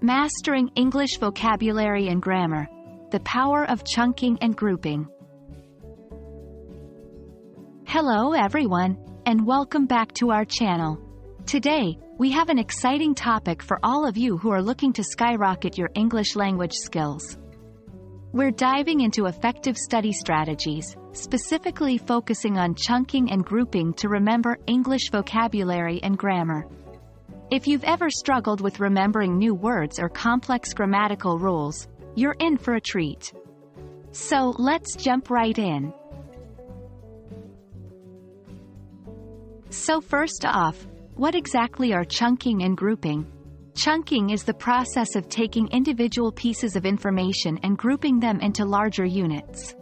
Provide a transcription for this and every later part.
Mastering English Vocabulary and Grammar. The Power of Chunking and Grouping. Hello everyone, and welcome back to our channel. Today, we have an exciting topic for all of you who are looking to skyrocket your English language skills. We're diving into effective study strategies, specifically focusing on chunking and grouping to remember English vocabulary and grammar. If you've ever struggled with remembering new words or complex grammatical rules, you're in for a treat. So let's jump right in. So first off, what exactly are chunking and grouping? Chunking is the process of taking individual pieces of information and grouping them into larger units.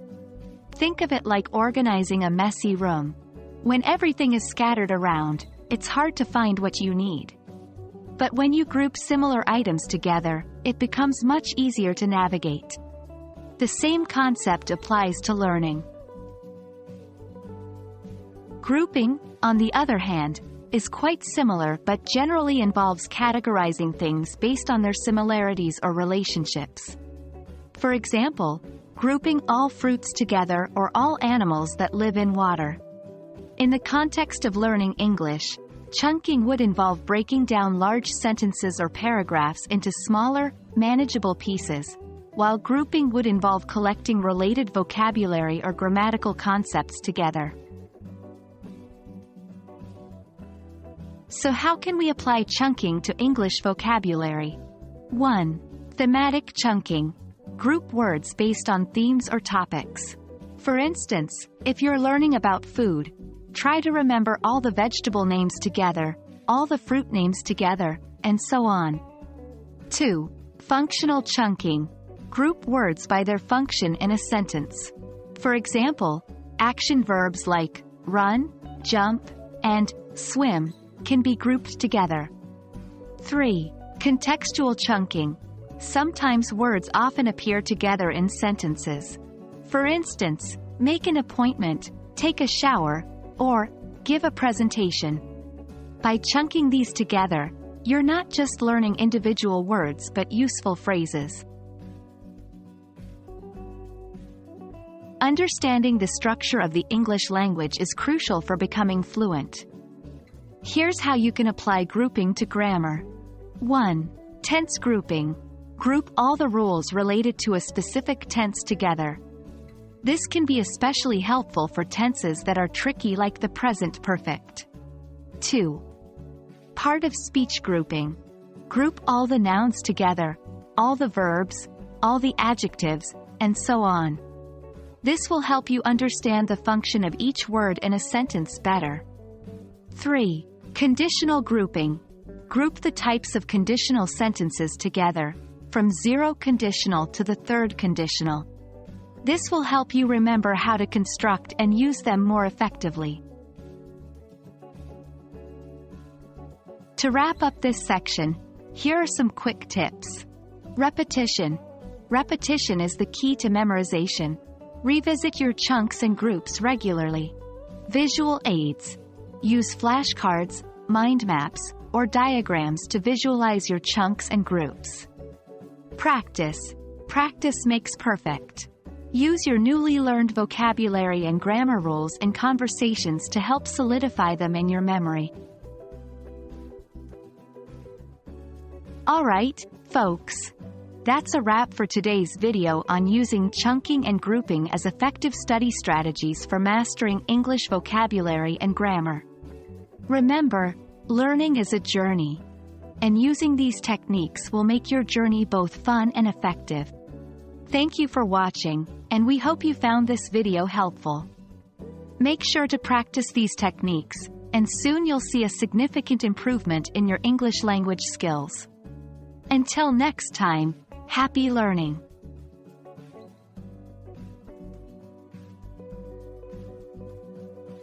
Think of it like organizing a messy room. When everything is scattered around, it's hard to find what you need. But when you group similar items together, it becomes much easier to navigate. The same concept applies to learning. Grouping, on the other hand, is quite similar but generally involves categorizing things based on their similarities or relationships. For example, grouping all fruits together or all animals that live in water. In the context of learning English, chunking would involve breaking down large sentences or paragraphs into smaller, manageable pieces, while grouping would involve collecting related vocabulary or grammatical concepts together. So how can we apply chunking to English vocabulary? 1. Thematic chunking. Group words based on themes or topics. For instance, if you're learning about food, try to remember all the vegetable names together, all the fruit names together, and so on. 2. Functional chunking. Group words by their function in a sentence. For example, action verbs like run, jump, and swim can be grouped together. 3. Contextual chunking. Sometimes words often appear together in sentences. For instance, make an appointment, take a shower, or give a presentation. By chunking these together, you're not just learning individual words but useful phrases. Understanding the structure of the English language is crucial for becoming fluent. Here's how you can apply grouping to grammar. 1. Tense grouping. Group all the rules related to a specific tense together. This can be especially helpful for tenses that are tricky like the present perfect. 2. Part of speech grouping. Group all the nouns together, all the verbs, all the adjectives, and so on. This will help you understand the function of each word in a sentence better. 3. Conditional grouping. Group the types of conditional sentences together, from zero conditional to the third conditional. This will help you remember how to construct and use them more effectively. To wrap up this section, here are some quick tips. Repetition. Repetition is the key to memorization. Revisit your chunks and groups regularly. Visual aids. Use flashcards, mind maps, or diagrams to visualize your chunks and groups. Practice. Practice makes perfect. Use your newly learned vocabulary and grammar rules in conversations to help solidify them in your memory. Alright, folks. That's a wrap for today's video on using chunking and grouping as effective study strategies for mastering English vocabulary and grammar. Remember, learning is a journey, and using these techniques will make your journey both fun and effective. Thank you for watching, and we hope you found this video helpful. Make sure to practice these techniques, and soon you'll see a significant improvement in your English language skills. Until next time, happy learning!